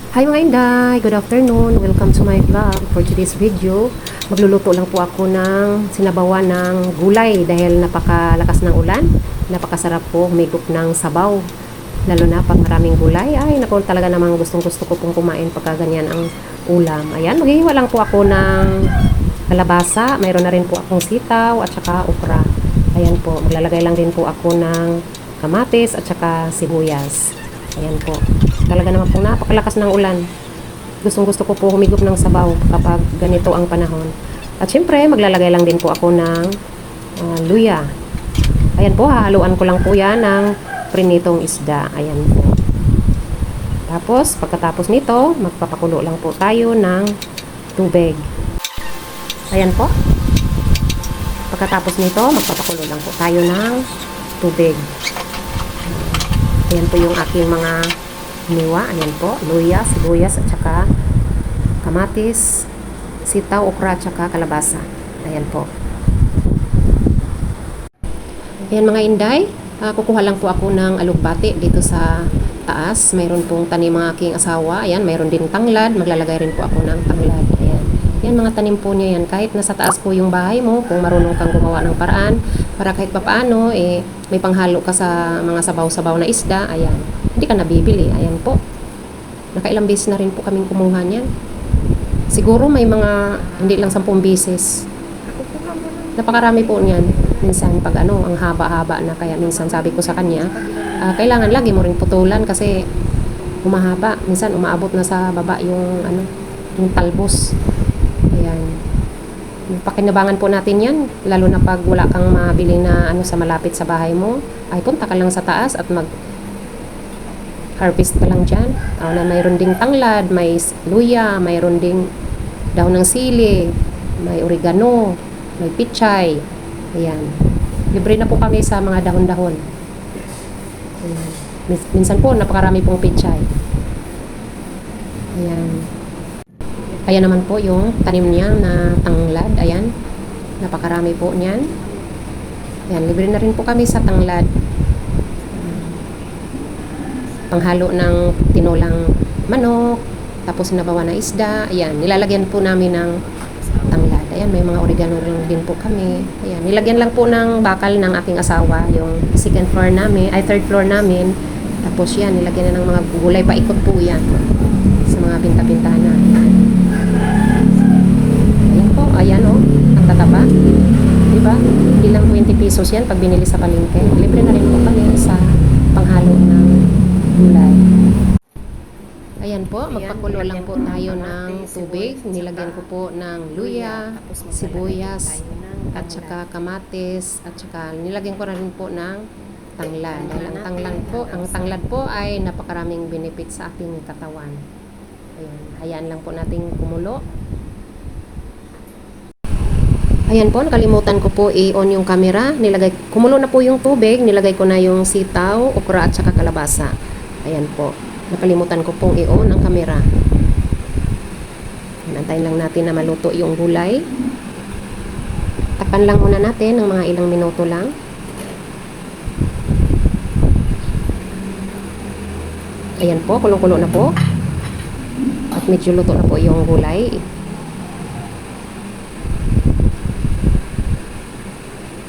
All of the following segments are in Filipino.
Hi mga Inday! Good afternoon! Welcome to my vlog. For today's video, magluluto lang po ako ng sinabawan ng gulay dahil napakalakas ng ulan. Napakasarap po humigop ng sabaw. Lalo na pag maraming gulay. Ay, naku, talaga namang gustong-gusto ko pong kumain pagka ganyan ang ulam. Ayan, maghihiwa lang po ako ng kalabasa. Mayroon na rin po akong sitaw at saka okra. Ayan po, maglalagay lang din po ako ng kamatis at saka sibuyas. Ayan po. Talaga naman po napakalakas ng ulan. Gustong-gusto ko po humigop ng sabaw kapag ganito ang panahon. At syempre, maglalagay lang din po ako ng luya. Ayan po, hahaluan ko lang po yan ng prinitong isda. Ayan po. Tapos, pagkatapos nito, magpapakulo lang po tayo ng tubig. Ayan po. Pagkatapos nito, magpapakulo lang po tayo ng tubig. Ayan po yung aking mga hiniwa. Ayan po, luya, sibuyas at saka kamatis, sitaw, okra at saka kalabasa. Ayan po. Ayan mga Inday, kukuha lang po ako ng alugbati dito sa taas. Mayroon pong tanim mga aking asawa. Ayan, mayroon din tanglad. Maglalagay rin po ako ng tanglad. Ayan. Yan mga tanim po niya yan. Kahit nasa taas po yung bahay mo, kung marunong kang gumawa ng paraan, para kahit papaano, may panghalo ka sa mga sabaw-sabaw na isda. Ayan. Hindi ka nabibili. Ayan po. Nakailang beses na rin po kaming kumuha niyan. Siguro may mga, hindi lang 10 beses. Napakarami po niyan. Minsan pag ang haba-haba na, kaya minsan sabi ko sa kanya, kailangan lagi mo rin putulan kasi humahaba. Minsan umaabot na sa baba yung yung talbos. Ayan. Pakinabangan po natin yan. Lalo na pag wala kang mabili na sa malapit sa bahay mo, ay punta ka lang sa taas at harvest ka lang dyan. Na mayroon ding tanglad, may luya, mayroon ding daon ng sili, may oregano, may pichay. Ayan. Libre na po kami sa mga dahon-dahon. Ayan. Minsan po, napakarami pong pichay. Ayan. Ayan naman po yung tanim niya na tanglad. Ayan. Napakarami po niyan. Ayan. Libre na rin po kami sa tanglad. Panghalo ng tinulang manok. Tapos nabawa na isda. Ayan. Nilalagyan po namin ng tanglad. Ayan, may mga oregano rin din po kami. Ayan, nilagyan lang po ng bakal ng aking asawa, yung second floor namin, ay third floor namin. Tapos yan, nilagyan na ng mga gulay, paikot po yan sa mga pinta-pintana. Ayan po, ayan o, ang tataba. Diba? Hindi lang 20 pesos yan pag binili sa palengke. Libre na rin po kami sa panghalo ng gulay. Ayan po, magpakulo lang po tayo ng tubig. Nilagyan ko po ng luya, sibuyas, at saka kamatis, at saka nilagyan ko rin po ng tanglad. Dahil ang tanglad po ay napakaraming benefit sa ating katawan. Ayan, hayaan lang po nating kumulo. Ayan po, nakalimutan ko po i-on yung camera. Kumulo na po yung tubig, nilagay ko na yung sitaw, okra at saka kalabasa. Ayan po. Nakalimutan ko pong i-on ang camera. Antayin lang natin na maluto yung gulay. Takpan lang muna natin ng mga ilang minuto lang. Ayan po, kulong-kulo na po. At medyo luto na po yung gulay.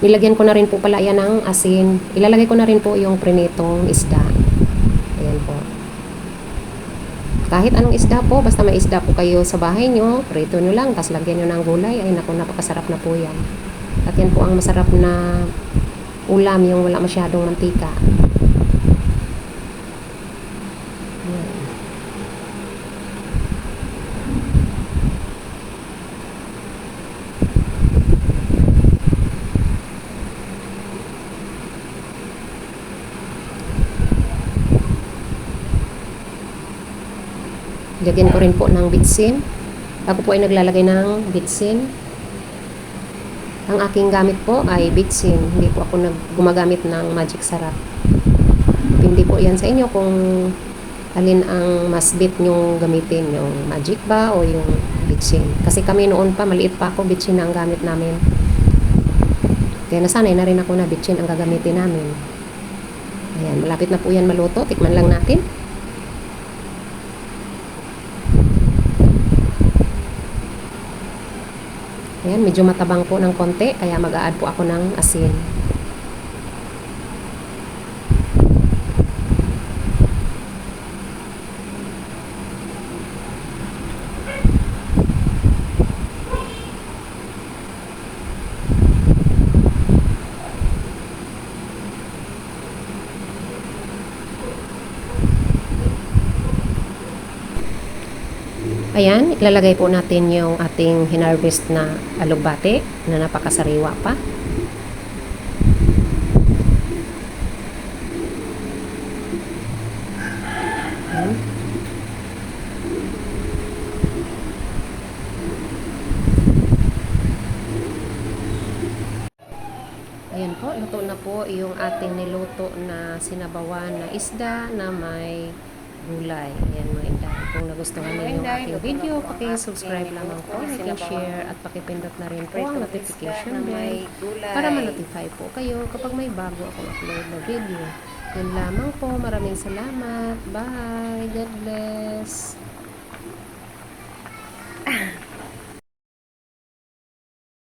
Nilagyan ko na rin po pala yan ng asin. Ilalagay ko na rin po yung prinitong isda. Ayan po. Kahit anong isda po, basta may isda po kayo sa bahay nyo, prito nyo lang, tapos lagyan nyo ng gulay, ay naku, napakasarap na po yan. At yan po ang masarap na ulam, yung wala masyadong mantika. Ayan. Lagyan ko rin po ng bitsin. Ako po ay naglalagay ng bitsin. Ang aking gamit po ay bitsin. Hindi po ako gumagamit ng magic sarap. Hindi po yan sa inyo kung alin ang mas bit nyong gamitin. Yung magic ba o yung bitsin. Kasi kami noon pa, maliit pa ako, bitsin na ang gamit namin. Kaya nasanay na rin ako na bitsin ang gagamitin namin. Ayan, malapit na po yan maluto. Tikman lang natin. Ayan, medyo matabang po ng konti, kaya mag-a-add po ako ng asin. Ayan, ilalagay po natin yung ating hinarvest na alugbate na napakasariwa pa. Ayan. Ayan po, luto na po yung ating niluto na sinabawan na isda na may gulay. Ayan mga inday. Kung nagustuhan niyo yung ating video, paki-subscribe lamang po, share at pakipindot na rin po ang notification bell para ma-notify po kayo kapag may bago akong upload na video. Yun lamang po. Maraming salamat. Bye. God bless.